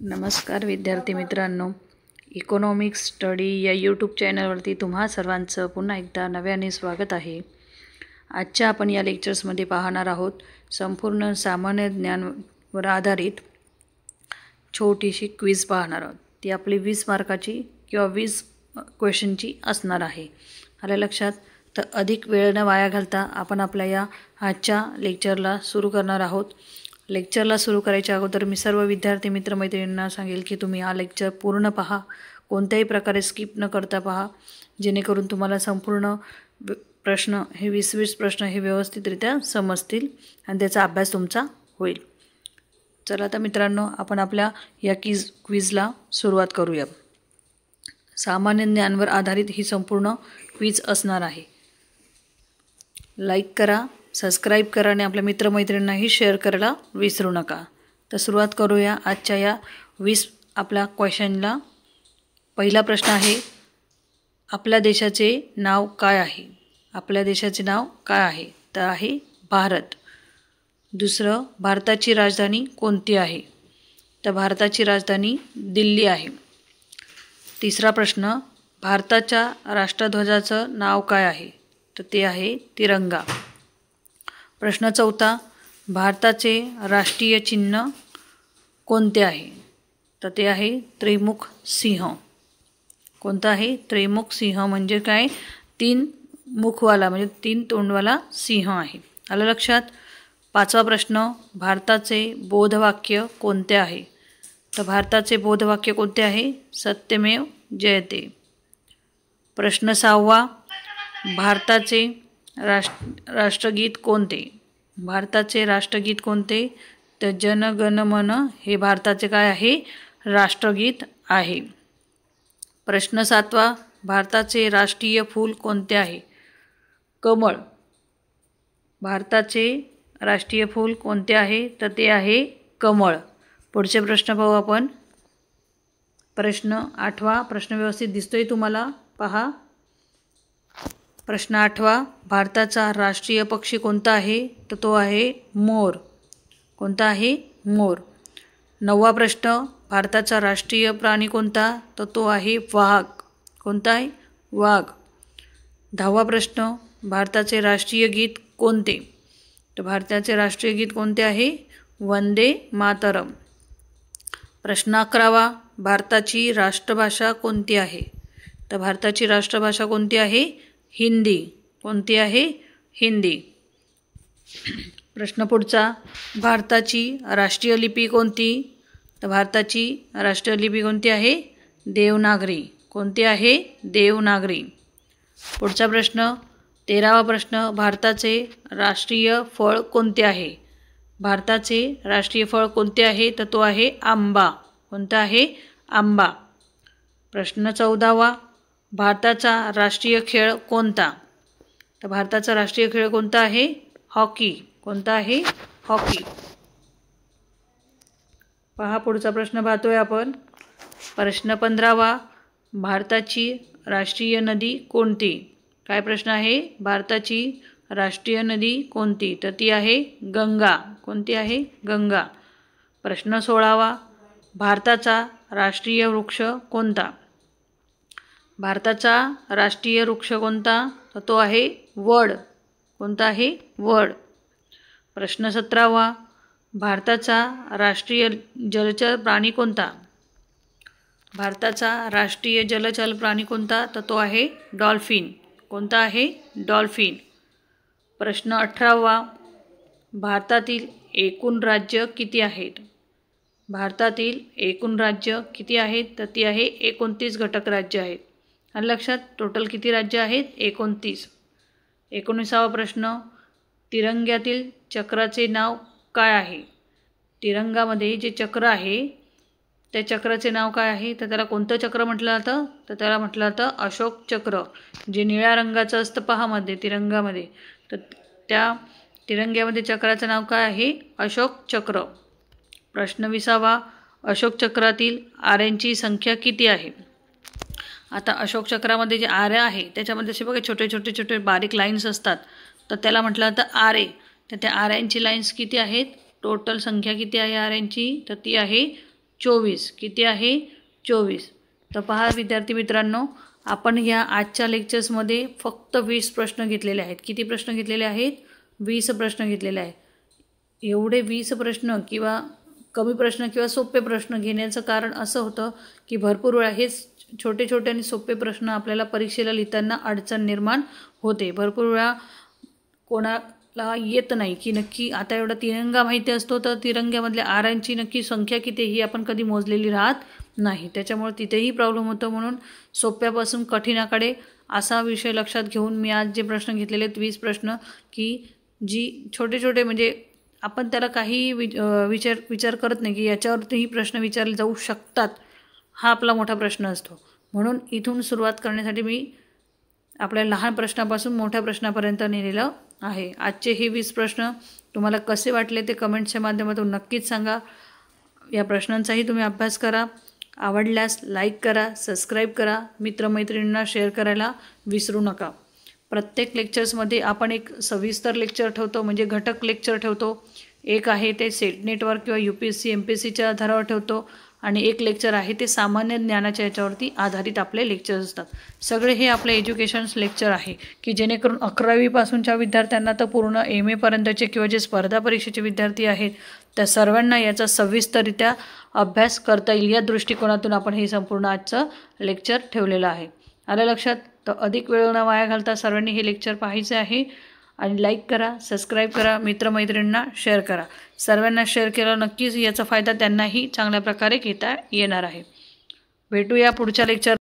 नमस्कार विद्यार्थी मित्रांनो, इकॉनॉमिक्स स्टडी या यूट्यूब चॅनलवरती तुम्हा सर्वांचं पुन्हा एकदा नव्याने स्वागत आहे। आजच्या आपण या लेक्चर्समध्ये पाहणार आहोत संपूर्ण सामान्य ज्ञानावर आधारित छोटीशी क्विज पाहणार आहोत। ती आपली 20 मार्काची किंवा 20 क्वेश्चनची असणार आहे। आलं लक्षात? तर अधिक वेळ न वाया घालता आपण आपल्या या आजच्या लेक्चरला सुरू करणार आहोत। लेक्चरला सुरू करायच्या अगोदर मी सर्व विद्यार्थी मित्रमैत्रिणींना सांगेल की तुम्ही हा लेक्चर पूर्ण पहा, कोणत्याही प्रकारे स्किप न करता पहा, जेणेकरून तुम्हाला संपूर्ण प्रश्न हे 20 प्रश्न हे व्यवस्थितरित्या समजतील आणि त्याचा अभ्यास तुमचा होईल। चला तर मित्रांनो, आपण आपल्या या क्विजला सुरुवात करूया। सामान्य ज्ञानावर आधारित ही संपूर्ण क्विज असणार आहे। लाईक करा, सबस्क्राइब करा आणि आपल्या मित्रमैत्रिणींनाही शेअर करायला विसरू नका। तर सुरुवात करूया आजच्या या 20 आपल्या क्वेश्चनला। पहिला प्रश्न आहे, आपल्या देशाचे नाव काय आहे? आपल्या देशाचे नाव काय आहे? तर आहे भारत। दुसरं, भारताची राजधानी कोणती आहे? तर भारताची राजधानी दिल्ली आहे। तिसरा प्रश्न, भारताच्या राष्ट्रध्वजाचं नाव काय आहे? तर ते आहे तिरंगा। प्रश्न चौथा, भारताचे राष्ट्रीय चिन्ह कोणते आहे? तर ते आहे त्रिमुख सिंह। कोणता आहे? त्रिमुख सिंह म्हणजे काय? 3 मुखवाला म्हणजे 3 तोंडवाला सिंह आहे। आलं लक्षात? पाचवा प्रश्न, भारताचे बोधवाक्य कोणते आहे? तर भारताचे बोधवाक्य कोणते आहे? सत्यमेव जयते। प्रश्न 6वा, भारताचे राष्ट्रगीत कोणते? भारताचे राष्ट्रगीत कोणते? तर जन गण मन हे भारताचे काय आहे? राष्ट्रगीत आहे। प्रश्न 7वा, भारताचे राष्ट्रीय फूल कोणते आहे? कमळ। भारताचे राष्ट्रीय फूल कोणते आहे? तर ते आहे कमळ। पुढचे प्रश्न पाहू आपण। प्रश्न 8वा, प्रश्न व्यवस्थित दिसतोय तुम्हाला? पहा। प्रश्न 8वा, भारताचा राष्ट्रीय पक्षी कोणता आहे? तर तो आहे मोर। कोणता आहे? मोर। 9वा प्रश्न, भारताचा राष्ट्रीय प्राणी कोणता? तर तो आहे वाघ। कोणता आहे? वाघ। 10वा प्रश्न, भारताचे राष्ट्रीय गीत कोणते? तर भारताचे राष्ट्रीय गीत कोणते आहे? वंदे मातरम। प्रश्न 11वा, भारताची राष्ट्रभाषा कोणती आहे? तर भारताची राष्ट्रभाषा कोणती आहे? हिंदी। कोणती आहे? हिंदी। प्रश्न पुढचा, भारताची राष्ट्रीय लिपी कोणती? तर भारताची राष्ट्रीय लिपी कोणती आहे? देवनागरी। कोणती आहे? देवनागरी। पुढचा प्रश्न 13वा प्रश्न, भारताचे राष्ट्रीय फळ कोणते आहे? भारताचे राष्ट्रीय फळ कोणते आहे? तर तो आहे आंबा। कोणता आहे? आंबा। प्रश्न 14वा, भारताचा राष्ट्रीय खेळ कोणता? तर भारताचा राष्ट्रीय खेळ कोणता आहे? हॉकी। कोणता आहे? हॉकी। पहा पुढचा प्रश्न पाहतोय आपण। प्रश्न 15वा, भारताची राष्ट्रीय नदी कोणती? काय प्रश्न आहे? भारताची राष्ट्रीय नदी कोणती? तर ती आहे गंगा। कोणती आहे? गंगा। प्रश्न 16वा, भारताचा राष्ट्रीय वृक्ष कोणता? भारताचा राष्ट्रीय वृक्ष कोणता? तर तो आहे वड। कोणता आहे? वड। प्रश्न 17वा, भारताचा राष्ट्रीय जलचर प्राणी कोणता? भारताचा राष्ट्रीय जलचर प्राणी कोणता? तर तो आहे डॉल्फिन। कोणता आहे? डॉल्फिन। प्रश्न 18वा, भारतातील एकूण राज्य किती आहेत? भारतातील एकूण राज्य किती आहेत? तर ती आहे 29 घटक राज्य आहेत। आणि लक्षात, टोटल किती राज्य आहेत? 29। 19वा प्रश्न, तिरंग्यातील चक्राचे नाव काय आहे? तिरंगामध्ये जे चक्र आहे त्या चक्राचे नाव काय आहे? तर त्याला कोणतं चक्र म्हटलं जातं? तर त्याला म्हटलं जातं अशोक चक्र। जे निळ्या रंगाचं असतं पहा मध्ये तिरंगामध्ये, तर त्या तिरंग्यामध्ये चक्राचं नाव काय आहे? अशोक चक्र। प्रश्न 20वा, अशोक चक्रातील आऱ्यांची संख्या किती आहे? आता अशोक चक्रामध्ये जे आरे आहे त्याच्यामध्ये असे बघा छोटे छोटे बारीक लाईन्स असतात, तर त्याला म्हटलं जातं आरे। तर त्या आऱ्यांची लाईन्स किती आहेत? टोटल संख्या किती आहे आऱ्यांची? तर ती आहे 24. किती आहे? 24. तर पहा विद्यार्थी मित्रांनो, आपण ह्या आजच्या लेक्चर्समध्ये फक्त 20 प्रश्न घेतलेले आहेत. किती प्रश्न घेतलेले आहेत? 20 प्रश्न घेतलेले आहेत. एवढे 20 प्रश्न किंवा कमी प्रश्न किंवा सोपे प्रश्न घेण्याचं कारण असं होतं की भरपूर वेळा हेच छोटे छोटे आणि सोपे प्रश्न आपल्याला परीक्षेला लिहिताना अडचण निर्माण होते. भरपूर वेळा कोणाला येत नाही की नक्की आता एवढा तिरंगा माहिती असतो तर तिरंग्यामधल्या आरांची नक्की संख्या किती ही आपण कधी मोजलेली राहत नाही. त्याच्यामुळे तिथेही प्रॉब्लेम होतो. म्हणून सोप्यापासून कठीणाकडे असा विषय लक्षात घेऊन मी आज जे प्रश्न घेतलेले आहेत 20 प्रश्न की जी छोटे छोटे म्हणजे आपण त्याला काही विचार करत नाही की याच्यावरतीही प्रश्न विचारले जाऊ शकतात, हा आपला मोठा प्रश्न असतो. म्हणून इथून सुरुवात करण्यासाठी मी आपल्या लहान प्रश्नापासून मोठ्या प्रश्नापर्यंत नेलेलं आहे. आजचे हे 20 प्रश्न तुम्हाला कसे वाटले ते कमेंट्सच्या माध्यमातून नक्कीच सांगा. या प्रश्नांचाही तुम्ही अभ्यास करा. आवडल्यास लाईक करा, सबस्क्राईब करा, मित्रमैत्रिणींना शेअर करायला विसरू नका. प्रत्येक लेक्चर्समध्ये आपण एक सविस्तर लेक्चर ठेवतो, म्हणजे घटक लेक्चर ठेवतो. एक आहे ते सेट नेटवर किंवा UPSC MPSCच्या आधारावर ठेवतो आणि एक लेक्चर आहे ते सामान्य ज्ञानाच्या याच्यावरती आधारित आपले लेक्चर्स असतात. सगळे हे आपले एज्युकेशन्स लेक्चर आहे की जेणेकरून 11वीपासूनच्या विद्यार्थ्यांना तर पूर्ण MA पर्यंतचे किंवा जे स्पर्धा परीक्षेचे विद्यार्थी आहेत त्या सर्वांना याचा सविस्तररित्या अभ्यास करता येईल या दृष्टिकोनातून आपण हे संपूर्ण आजचं लेक्चर ठेवलेलं आहे. आलं लक्षात? तर अधिक वेळ न वाया घालता सर्वांनी हे लेक्चर पाहायचे आहे आणि लाईक करा, सबस्क्राईब करा, मित्रमैत्रिणींना शेअर करा. सर्वांना शेअर केलं नक्कीच याचा फायदा त्यांनाही चांगल्या प्रकारे घेता येणार आहे. भेटूया पुढच्या लेक्चर.